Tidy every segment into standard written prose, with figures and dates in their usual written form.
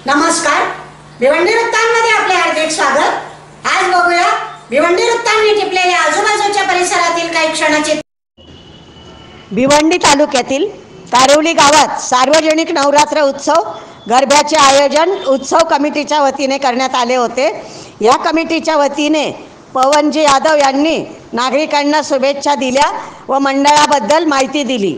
नमस्कार, भिवंडी वृत्तांमध्ये आपले हार्दिक स्वागत। आज बघूया भिवंडी वृत्तांनी टिपलेल्या आजूबाजूच्या परिसरातील काही क्षणाचे। भिवंडी तालुक्यातील तारवली गावात सार्वजनिक नवरात्र उत्सव गरब्याचे आयोजन उत्सव कमिटीच्या वतीने करण्यात आले होते। या कमिटीच्या वतीने पवनजी यादव यांनी नागरिकांना शुभेच्छा दिल्या व मंडळाबद्दल माहिती दिली।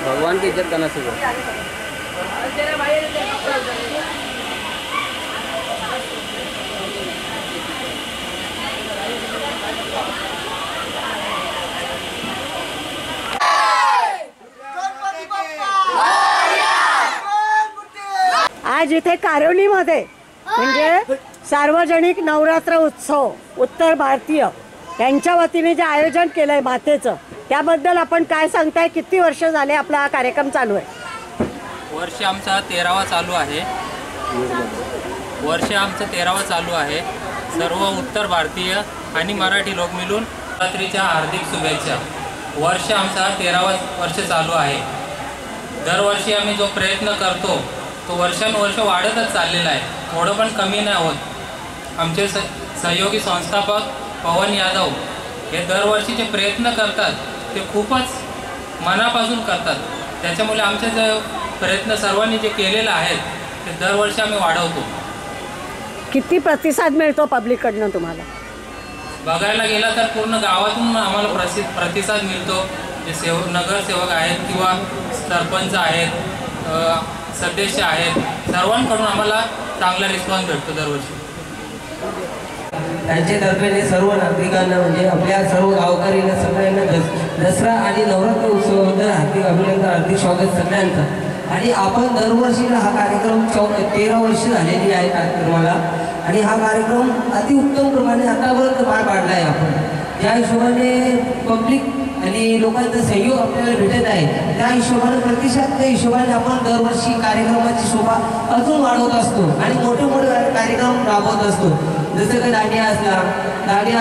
भगवान की इज्जत करना सीखो। आज इथे कारोलीमध्ये म्हणजे सार्वजनिक नवरात्र उत्सव उत्तर भारतीय यांच्या वतीने जे आयोजन केलं आहे मातेचं, त्याबद्दल आपण काय सांगताय? किती वर्ष झाले आपला हा कार्यक्रम चालू आहे? वर्ष आमचा 13वा चालू आहे। चालू आहे। सर्व उत्तर भारतीय आणि मराठी लोक मिळून नवरात्रीच्या हार्दिक शुभेच्छा। वर्ष आमचा 13वा वर्ष चालू आहे। दरवर्षी आम्ही जो प्रयत्न करतो तो वर्षानुवर्ष वाढतच चाललेला आहे, थोडं पण कमी नाही होत। आमचे सहयोगी संस्थापक पवन यादव हे दरवर्षीचे प्रयत्न करतात, ते खूपच मनापासून करतात। त्याच्यामुळे आमचे जे प्रयत्न सर्वांनी जे केलेले आहेत ते दरवर्षी आम्ही वाढवतो। किती प्रतिसाद मिळतो पब्लिककडनं तुम्हाला? बघायला गेला तर पूर्ण गावातून आम्हाला प्रतिसाद मिळतो। जे नगरसेवक आहेत किंवा सरपंच आहेत, सदस्य आहेत, सर्वांकडून आम्हाला चांगला रिस्पॉन्स भेटतो दरवर्षी। त्यांच्यातर्फे सर्व नागरिकांना म्हणजे आपल्या सर्व गावकऱ्यांना सगळ्यांना दसरा आणि नवरात्र उत्सवाबद्दल हार्दिक अभिनंदन, हार्दिक स्वागत सगळ्यांचं। आणि आपण दरवर्षीला हा कार्यक्रम 13 वर्ष झालेली आहे कार्यक्रमाला, आणि हा कार्यक्रम अतिउत्तम प्रमाणे आतापर्यंत पार पाडला आहे आपण। ज्या हिशोबाने पब्लिक आणि लोकांचा सहयोग आपल्याला भेटत आहे, त्या हिशोबाने प्रतिसादच्या हिशोबाने आपण दरवर्षी कार्यक्रमाची शोभा अजून वाढवत असतो आणि मोठे मोठे कार्यक्रम राबवत असतो। जसं काही दांडिया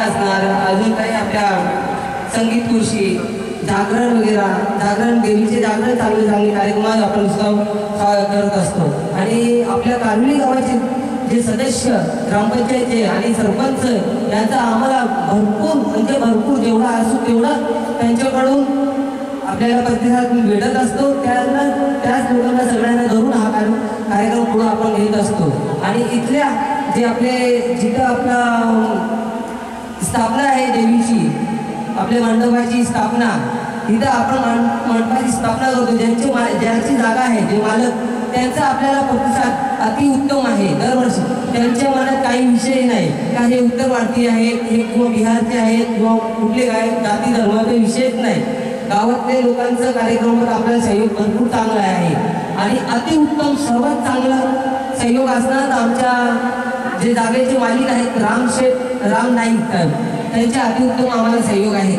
असणार, अजून काही आपल्या संगीत खुर्शी, जागरण वगैरे, जागरण देवीचे जागरण चांगले कार्यक्रम आपण करत असतो। आणि आपल्या कारोली गावाचे जे सदस्य, ग्रामपंचायतचे आणि सरपंच यांचा आम्हाला भरपूर जेवढा असतो तेवढा त्यांच्याकडून आपल्याला प्रतिसाद भेटत असतो। त्याच लोकांना सगळ्यांना धरून हा कार्यक्रम पुढे आपण घेत असतो। आणि इथल्या जे जिथं आपला स्थापना आहे देवीची, आपल्या मंडपाची स्थापना, तिथं आपण मंडपाची स्थापना करतो। ज्यांची जागा आहे, जे मालक, त्यांचा आपल्याला प्रतिसाद अतिउत्तम आहे दरवर्षी। त्यांच्या मनात काही विषय नाही का हे उत्तर भारतीय आहेत, हे किंवा बिहारचे आहेत किंवा कुठले काय जाती धर्माचे विषयच नाही। गावातल्या लोकांचा कार्यक्रमात आपला सहयोग भरपूर चांगला आहे। आणि अतिउत्तम सर्वात चांगला सहयोग असणार आमच्या जे जागेचे मालिक आहेत राम नाईक, त्यांच्या अतिउत्तम आम्हाला सहयोग आहे।